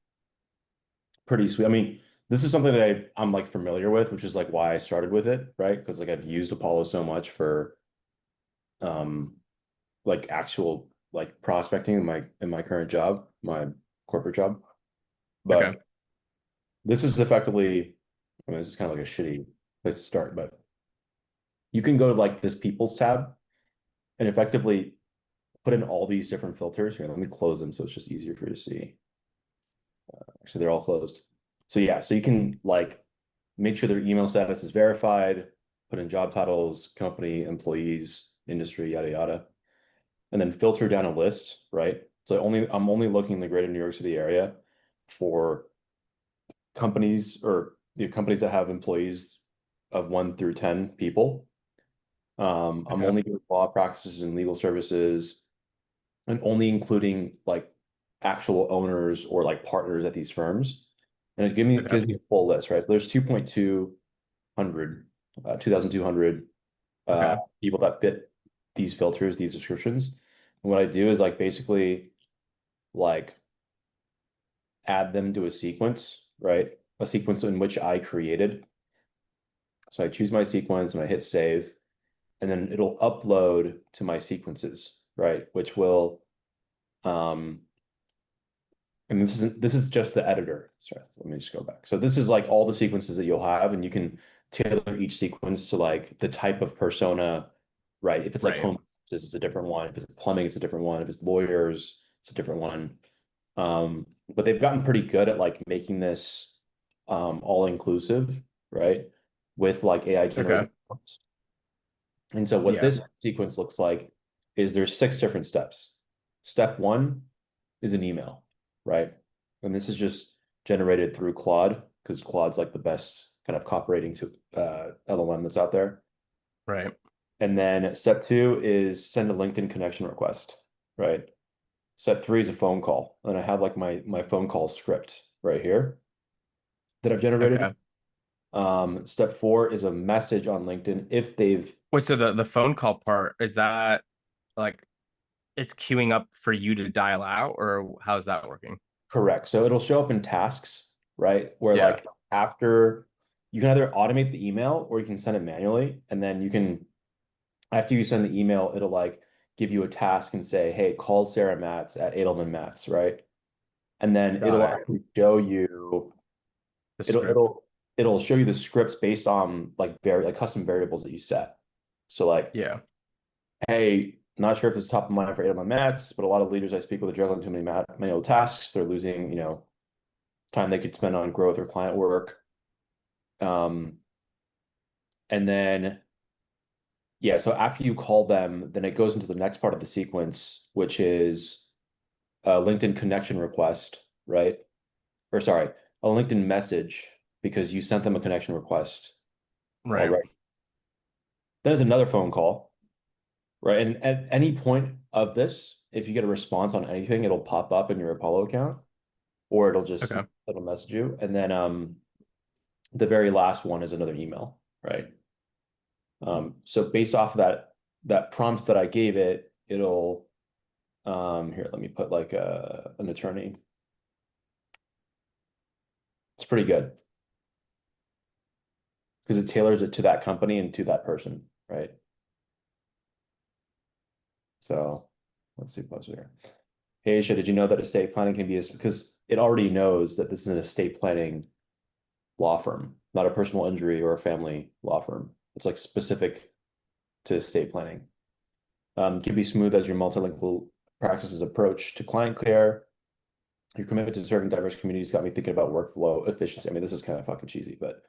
Speaker 2: pretty sweet. I mean, this is something that I'm like familiar with, which is like why I started with it, right? Because like I've used Apollo so much for um like actual like prospecting in my current job, my corporate job.
Speaker 1: Okay.
Speaker 2: But this is effectively, I mean, this is kind of like a shitty place to start, but you can go to like this people's tab and effectively put in all these different filters. Here, let me close them so it's just easier for you to see. Actually, they're all closed. So yeah, so you can like make sure their email status is verified, put in job titles, company, employees, industry, yada yada, and then filter down a list, right? So I'm only looking in the greater New York City area for companies or companies that have employees of 1 through 10 people. I'm
Speaker 1: Okay.
Speaker 2: only doing law practices and legal services, and only including like actual owners or like partners at these firms. And it
Speaker 1: Okay.
Speaker 2: gives me a full list, right? So there's 2,200
Speaker 1: Okay.
Speaker 2: people that fit these filters, these descriptions. And what I do is like basically like add them to a sequence, right? A sequence in which I created. So I choose my sequence and I hit save, and then it'll upload to my sequences, right? Which will um and this is just the editor. Sorry, let me just go back. So this is like all the sequences that you'll have, and you can tailor each sequence to like the type of persona, right? If it's like
Speaker 1: Right.
Speaker 2: home, this is a different one. If it's plumbing, it's a different one. If it's lawyers, it's a different one. But they've gotten pretty good at like making this all inclusive, right? With like AI
Speaker 1: Okay.
Speaker 2: generated prompts. And so what
Speaker 1: Yeah.
Speaker 2: this sequence looks like is there's 6 different steps. Step one is an email, right? And this is just generated through Claude because Claude's like the best kind of copywriting to LLM that's out there.
Speaker 1: Right.
Speaker 2: And then step two is send a LinkedIn connection request, right? Step three is a phone call. And I have like my phone call script right here that I've generated.
Speaker 1: Okay.
Speaker 2: Step four is a message on LinkedIn if they've
Speaker 1: Wait, so the phone call part, is that like it's queuing up for you to dial out, or how's that working?
Speaker 2: correct. So it'll show up in tasks, right? Where
Speaker 1: Yeah.
Speaker 2: like after you can either automate the email or you can send it manually. And then you can, after you send the email, it'll like give you a task and say, hey, call Sarah Matz at Edelman Matz, right? And then
Speaker 1: Got
Speaker 2: it'll
Speaker 1: it.
Speaker 2: actually show you,
Speaker 1: The
Speaker 2: it'll
Speaker 1: script.
Speaker 2: it'll it'll show you the scripts based on like custom variables that you set. So like,
Speaker 1: Yeah.
Speaker 2: hey, not sure if it's top of mind for Edelman Matz, but a lot of leaders I speak with are juggling too many manual tasks. They're losing, time they could spend on growth or client work. Um, and then, yeah, so after you call them, then it goes into the next part of the sequence, which is a LinkedIn connection request, right? Or sorry, a LinkedIn message because you sent them a connection request
Speaker 1: Right.
Speaker 2: already. Then there's another phone call, right? And at any point of this, if you get a response on anything, it'll pop up in your Apollo account, or
Speaker 1: Okay.
Speaker 2: it'll message you. And then the very last one is another email, right? So based off of that prompt that I gave it, it'll here, let me put like an attorney. It's pretty good because it tailors it to that company and to that person, right? So let's see what's here. Hey, Aisha, did you know that estate planning can be because it already knows that this is an estate planning law firm, not a personal injury or a family law firm. It's like specific to estate planning. Can be smooth as your multilingual practices approach to client care. Your commitment to serving diverse communities got me thinking about workflow efficiency. I mean, this is kind of fucking cheesy, but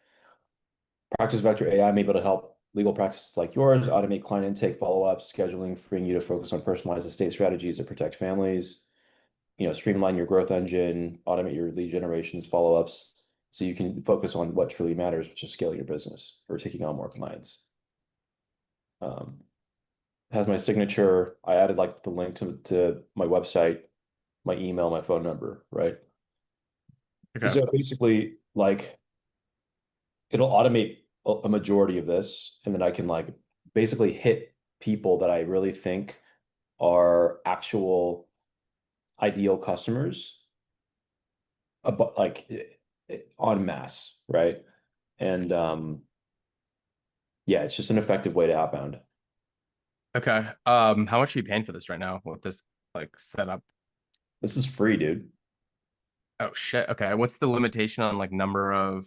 Speaker 2: practice vector AI may be able to help legal practices like yours automate client intake, follow-ups, scheduling, freeing you to focus on personalized estate strategies that protect families, streamline your growth engine, automate your lead generations, follow-ups, so you can focus on what truly matters, which is scaling your business or taking on more clients. Um, has my signature. I added like the link to my website, my email, my phone number, right?
Speaker 1: Okay.
Speaker 2: So basically, like it'll automate a majority of this, and then I can like basically hit people that I really think are actual ideal customers, about like en masse, right? And yeah, it's just an effective way to outbound.
Speaker 1: Okay. How much are you paying for this right now with this like setup?
Speaker 2: This is free, dude.
Speaker 1: Oh shit. Okay. What's the limitation on like number of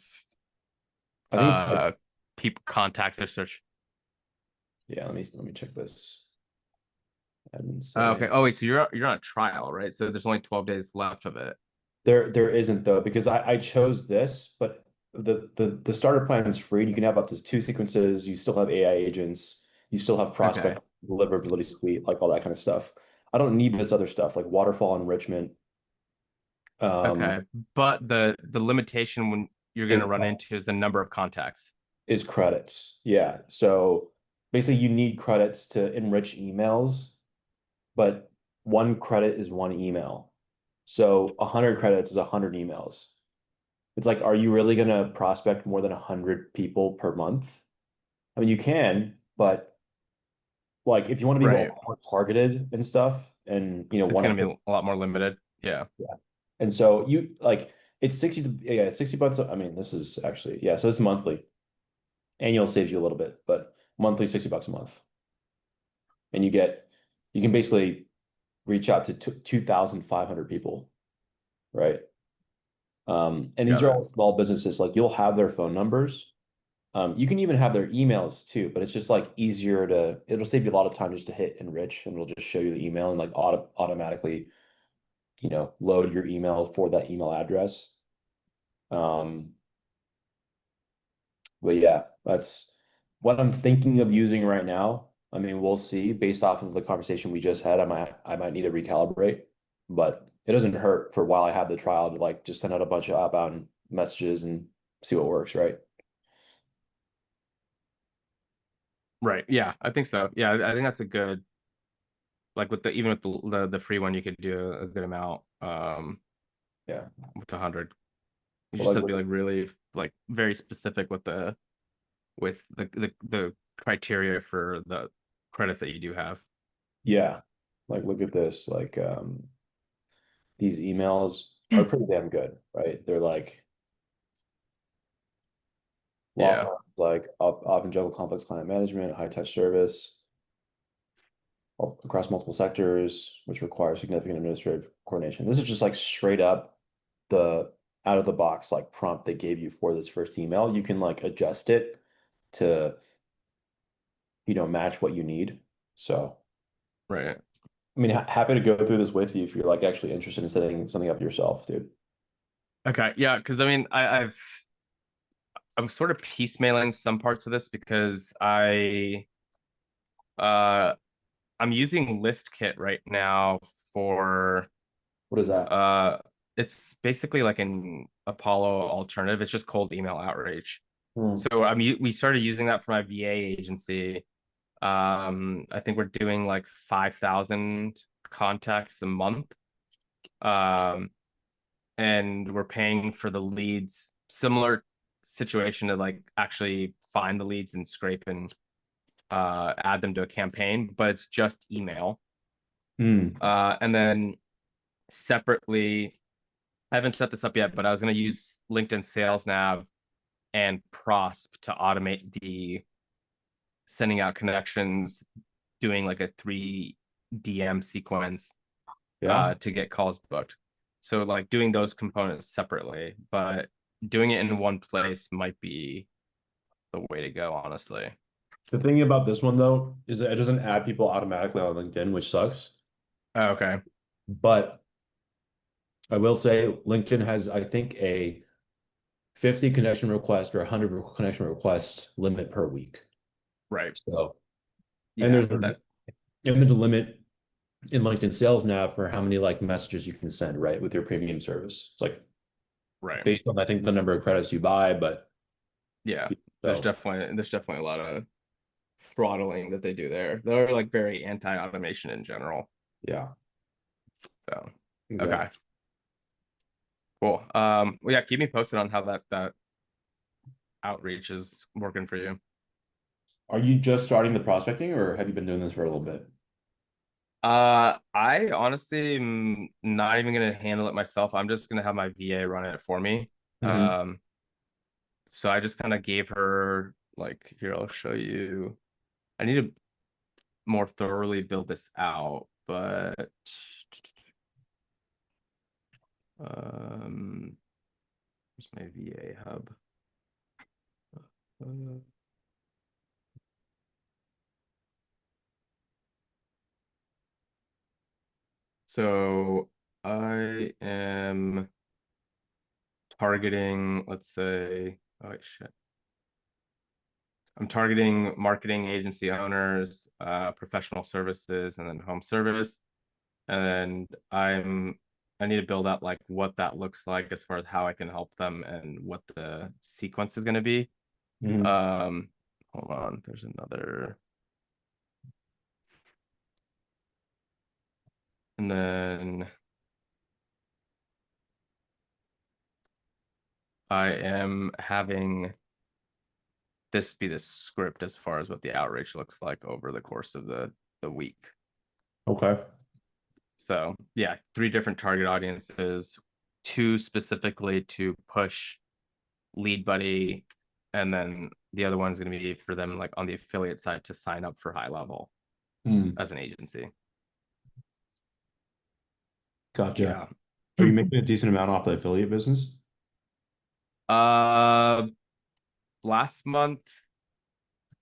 Speaker 2: I think it's like,
Speaker 1: uh people contacts or search?
Speaker 2: yeah, let me check this. Admin
Speaker 1: Okay. Oh wait, so
Speaker 2: settings.
Speaker 1: you're on a trial, right? So there's only 12 days left of it.
Speaker 2: There isn't though, because I chose this, but the starter plan is free. You can have up to 2 sequences. You still have AI agents. You still have
Speaker 1: Okay.
Speaker 2: prospect deliverability suite, like all that kind of stuff. I don't need this other stuff like waterfall enrichment. Um,
Speaker 1: Okay. But the limitation when you're
Speaker 2: is
Speaker 1: gonna run into is the number of contacts.
Speaker 2: is credits. Yeah. So basically, you need credits to enrich emails, but one credit is one email. So 100 credits is 100 emails. It's like, are you really gonna prospect more than 100 people per month? I mean, you can, but like if you want to be
Speaker 1: Right.
Speaker 2: more targeted and stuff, and
Speaker 1: It's
Speaker 2: want to
Speaker 1: gonna
Speaker 2: hit,
Speaker 1: be a lot more limited. Yeah.
Speaker 2: yeah. And so you like it's 60, yeah, 60 bucks. I mean, this is actually, yeah, so it's monthly. Annual saves you a little bit, but monthly 60 bucks a month. And you can basically reach out to 2,500 people, right? And these
Speaker 1: Got
Speaker 2: are
Speaker 1: it.
Speaker 2: all small businesses. Like you'll have their phone numbers. You can even have their emails too, but it's just like easier to, it'll save you a lot of time just to hit enrich and it'll just show you the email and like automatically, load your email for that email address. Um, but yeah, that's what I'm thinking of using right now. I mean, we'll see based off of the conversation we just had. I might need to recalibrate, but it doesn't hurt for while I have the trial to like just send out a bunch of outbound messages and see what works, right?
Speaker 1: Right. Yeah, I think so. Yeah, I think that's a good like with the even with the free one you could do a good amount
Speaker 2: Yeah.
Speaker 1: with the 100. You
Speaker 2: But
Speaker 1: just
Speaker 2: like
Speaker 1: have to be like really like very specific with the criteria for the credits that you do have.
Speaker 2: yeah, like look at this. Like these emails are pretty damn good, right? They're like law
Speaker 1: Yeah.
Speaker 2: firms, like often juggle complex client management, high touch service across multiple sectors, which require significant administrative coordination. This is just like straight up the out of the box like prompt they gave you for this first email. You can like adjust it to, match what you need. So,
Speaker 1: Right.
Speaker 2: I mean, happy to go through this with you if you're like actually interested in setting something up yourself, dude.
Speaker 1: Okay. Yeah, because I mean I'm sort of piecemealing some parts of this because uh I'm using ListKit right now for
Speaker 2: What is that?
Speaker 1: uh it's basically like an Apollo alternative. It's just cold email outreach.
Speaker 2: Hmm.
Speaker 1: So we started using that for my VA agency. I think we're doing like 5,000 contacts a month. Um, and we're paying for the leads. Similar situation to like actually find the leads and scrape and add them to a campaign, but it's just email.
Speaker 2: Hmm.
Speaker 1: And then separately, I haven't set this up yet, but I was going to use LinkedIn Sales Nav and Prosp to automate the sending out connections, doing like a 3 DM sequence
Speaker 2: Yeah.
Speaker 1: to get calls booked. So like doing those components separately, but doing it in one place might be the way to go, honestly.
Speaker 2: The thing about this one though is that it doesn't add people automatically on LinkedIn, which sucks.
Speaker 1: Okay.
Speaker 2: But I will say LinkedIn has, I think, a 50 connection request or 100 connection requests limit per week.
Speaker 1: Right.
Speaker 2: So, and
Speaker 1: Yeah.
Speaker 2: there's a
Speaker 1: That
Speaker 2: and there's a limit in LinkedIn Sales Nav for how many like messages you can send, right, with your premium service. It's like
Speaker 1: right.
Speaker 2: based on I think the number of credits you buy, but
Speaker 1: Yeah.
Speaker 2: so
Speaker 1: There's definitely a lot of throttling that they do there. They're like very anti-automation in general.
Speaker 2: yeah,
Speaker 1: So
Speaker 2: exactly.
Speaker 1: okay. Cool. Well, yeah, keep me posted on how that outreach is working for you.
Speaker 2: Are you just starting the prospecting, or have you been doing this for a little bit?
Speaker 1: I honestly am not even gonna handle it myself. I'm just gonna have my VA run it for me.
Speaker 2: Hmm.
Speaker 1: So I just kind of gave her like, here, I'll show you. I need to more thoroughly build this out, but where's my VA hub? Uh, so I am targeting, let's say, oh shit. I'm targeting marketing agency owners, professional services, and then home service. And I need to build out like what that looks like as far as how I can help them and what the sequence is going to be.
Speaker 2: Hmm.
Speaker 1: Um, hold on, there's another, and then I am having this be the script as far as what the outreach looks like over the course of the week.
Speaker 2: Okay.
Speaker 1: So yeah, 3 different target audiences, 2 specifically to push LeadBuddy, and then the other one's going to be for them like on the affiliate side to sign up for high level
Speaker 2: Hmm.
Speaker 1: as an agency.
Speaker 2: Gotcha.
Speaker 1: Yeah.
Speaker 2: Are you making a decent amount off the affiliate business?
Speaker 1: uh Last month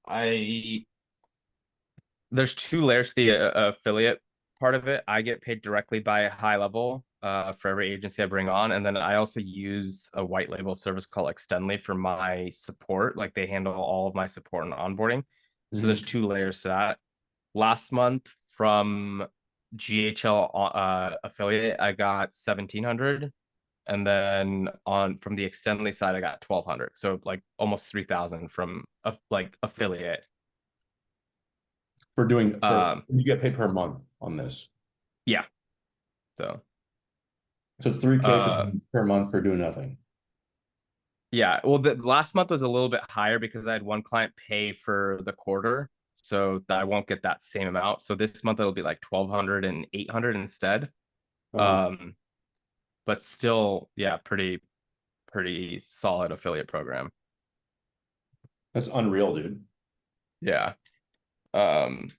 Speaker 1: I there's 2 layers to the affiliate part of it. I get paid directly by high level for every agency I bring on, and then I also use a white label service called Extendly for my support. Like they handle all of my support and onboarding. So there's
Speaker 2: Hmm.
Speaker 1: 2 layers to that. Last month from GHL affiliate, I got 1,700, and then on from the Extendly side, I got 1,200. So like almost 3,000 from like affiliate.
Speaker 2: For
Speaker 1: Um,
Speaker 2: you get paid per month on this.
Speaker 1: yeah. So
Speaker 2: So it's 3K for
Speaker 1: uh
Speaker 2: per month for doing nothing.
Speaker 1: yeah, well the last month was a little bit higher because I had one client pay for the quarter, so that I won't get that same amount. So this month it'll be like 1,200 and 800 instead.
Speaker 2: Uh-huh.
Speaker 1: Um, but still, yeah, pretty solid affiliate program.
Speaker 2: That's unreal, dude.
Speaker 1: Yeah. Um,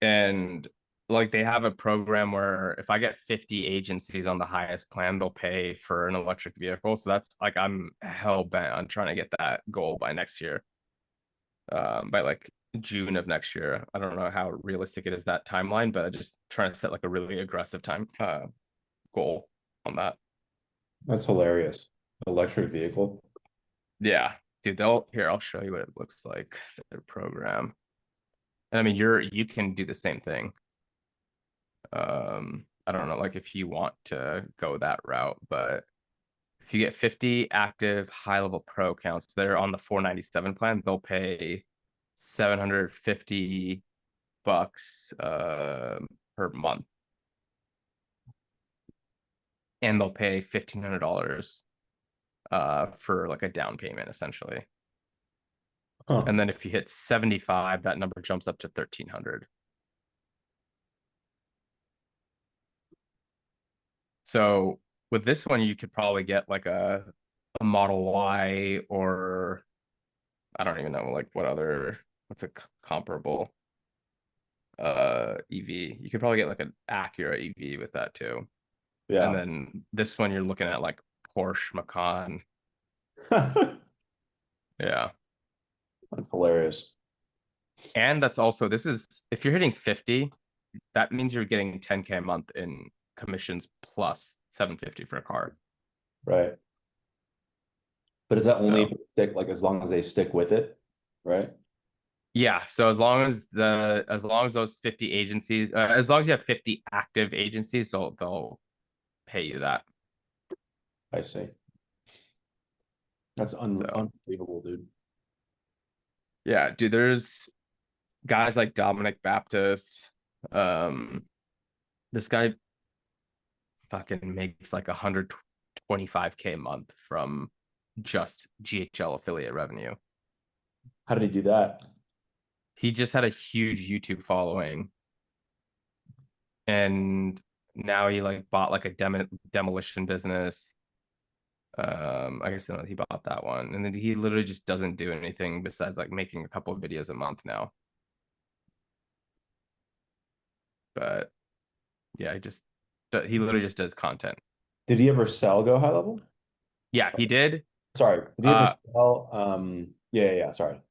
Speaker 1: and like they have a program where if I get 50 agencies on the highest plan, they'll pay for an electric vehicle. So that's like I'm hell bent on trying to get that goal by next year. By like June of next year. I don't know how realistic it is that timeline, but I just trying to set like a really aggressive time goal on that.
Speaker 2: That's hilarious. Electric vehicle.
Speaker 1: Yeah, dude, I'll show you what it looks like, their program. And I mean, you can do the same thing. I don't know, like if you want to go that route, but if you get 50 active high level pro accounts, they're on the 497 plan, they'll pay 750 bucks per month, and they'll pay $1,500 for like a down payment essentially.
Speaker 2: Huh.
Speaker 1: And then if you hit 75, that number jumps up to 1,300. So with this one, you could probably get like a Model Y, or I don't even know like what's a comparable EV. You could probably get like an Acura EV with that too. And
Speaker 2: Yeah.
Speaker 1: then this one you're looking at like Porsche Macan.
Speaker 2: That's
Speaker 1: Yeah.
Speaker 2: hilarious.
Speaker 1: And that's also, this is if you're hitting 50, that means you're getting 10K a month in commissions plus 750 for a car.
Speaker 2: Right. But is that only if
Speaker 1: So
Speaker 2: they stick like as long as they stick with it? Right.
Speaker 1: yeah, so as long as those 50 agencies, as long as you have 50 active agencies, they'll pay you that.
Speaker 2: I see. That's
Speaker 1: So
Speaker 2: unbelievable, dude.
Speaker 1: yeah, dude, there's guys like Dominic Baptist. Um, this guy fucking makes like 25K a month from just GHL affiliate revenue.
Speaker 2: How did he do that?
Speaker 1: He just had a huge YouTube following, and now he like bought like a demolition business. I guess he bought that one, and then he literally just doesn't do anything besides like making a couple of videos a month now. But yeah, he literally just does content.
Speaker 2: Did he ever sell Go High Level?
Speaker 1: Yeah, he did.
Speaker 2: Sorry, did he ever
Speaker 1: Uh,
Speaker 2: sell? Yeah. Sorry.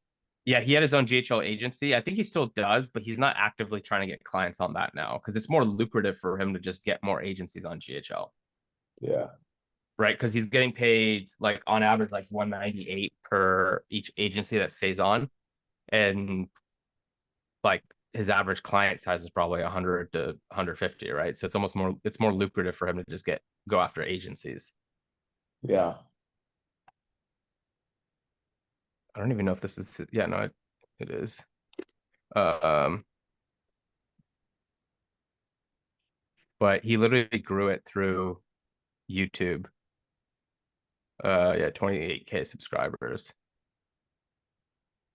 Speaker 1: yeah, he had his own GHL agency. I think he still does, but he's not actively trying to get clients on that now because it's more lucrative for him to just get more agencies on GHL.
Speaker 2: Yeah.
Speaker 1: Right, because he's getting paid like on average like 198 per each agency that stays on, and like his average client size is probably 100 to 150, right? So it's more lucrative for him to just go after agencies.
Speaker 2: Yeah.
Speaker 1: I don't even know if this is, yeah, no, it is. Um, but he literally grew it through YouTube. Yeah, 28K subscribers.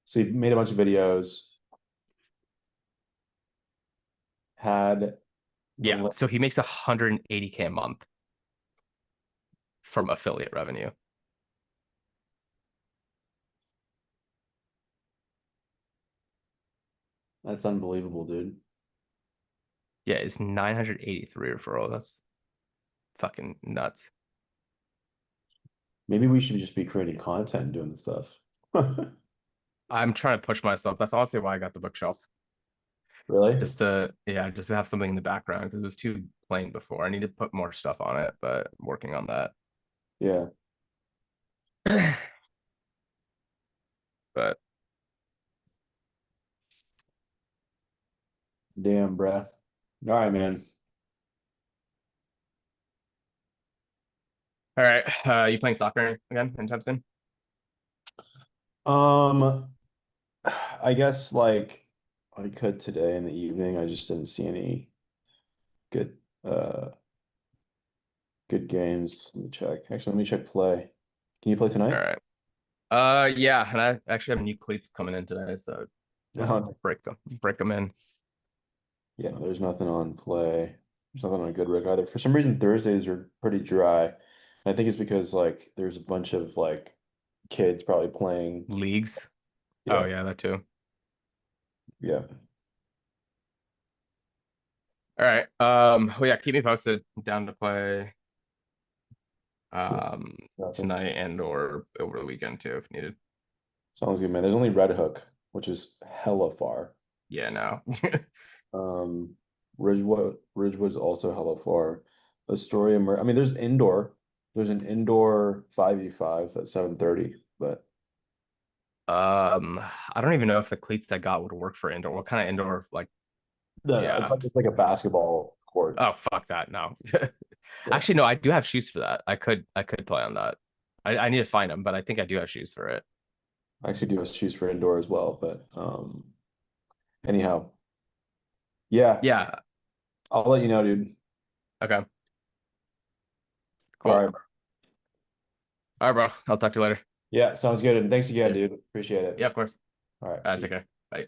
Speaker 2: So he made a bunch of videos, had
Speaker 1: Yeah,
Speaker 2: the
Speaker 1: so he makes 180K a month from affiliate revenue.
Speaker 2: That's unbelievable, dude.
Speaker 1: Yeah, it's 983 referral. That's fucking nuts.
Speaker 2: Maybe we should just be creating content and doing this stuff.
Speaker 1: I'm trying to push myself. That's honestly why I got the bookshelf.
Speaker 2: Really?
Speaker 1: Just to have something in the background because it was too plain before. I need to put more stuff on it, but I'm working on that.
Speaker 2: Yeah.
Speaker 1: But
Speaker 2: Damn, bruh. All right, man.
Speaker 1: all right, you playing soccer again anytime soon?
Speaker 2: Um, I guess like I could today in the evening. I just didn't see any good good games. Let me check. Actually, let me check play. Can you play
Speaker 1: All
Speaker 2: tonight?
Speaker 1: right. Yeah, and I actually have new cleats coming in today, so gonna
Speaker 2: No.
Speaker 1: break them in.
Speaker 2: Yeah, no, there's nothing on play. There's nothing on good rig either. For some reason, Thursdays are pretty dry. I think it's because like there's a bunch of like kids probably playing.
Speaker 1: Leagues. Oh
Speaker 2: Yeah,
Speaker 1: yeah, that too.
Speaker 2: yeah.
Speaker 1: All right. Well, yeah, keep me posted. Down to play
Speaker 2: Yeah, nothing.
Speaker 1: tonight and or over the weekend too if needed.
Speaker 2: Sounds good, man. There's only Red Hook, which is hella far.
Speaker 1: Yeah, no.
Speaker 2: Um, Ridgewood's also hella far. Astoria, I mean, there's indoor. There's an indoor 5v5 at 7:30, but
Speaker 1: I don't even know if the cleats I got would work for indoor. What kind of indoor like
Speaker 2: no,
Speaker 1: yeah.
Speaker 2: it's like a basketball court.
Speaker 1: Oh fuck that. No.
Speaker 2: Yeah,
Speaker 1: Actually, no, I do have shoes for that. I could play on that. I need to find them, but I think I do have shoes for it.
Speaker 2: I actually do have shoes for indoor as well, but anyhow, yeah,
Speaker 1: Yeah.
Speaker 2: I'll let you know, dude.
Speaker 1: Okay.
Speaker 2: All
Speaker 1: Cool.
Speaker 2: right.
Speaker 1: All right, bro. I'll talk to you later.
Speaker 2: Yeah, sounds good. And thanks again,
Speaker 1: Yeah.
Speaker 2: dude. Appreciate it.
Speaker 1: Yeah, of course.
Speaker 2: All right.
Speaker 1: Take
Speaker 2: Peace.
Speaker 1: care. Bye.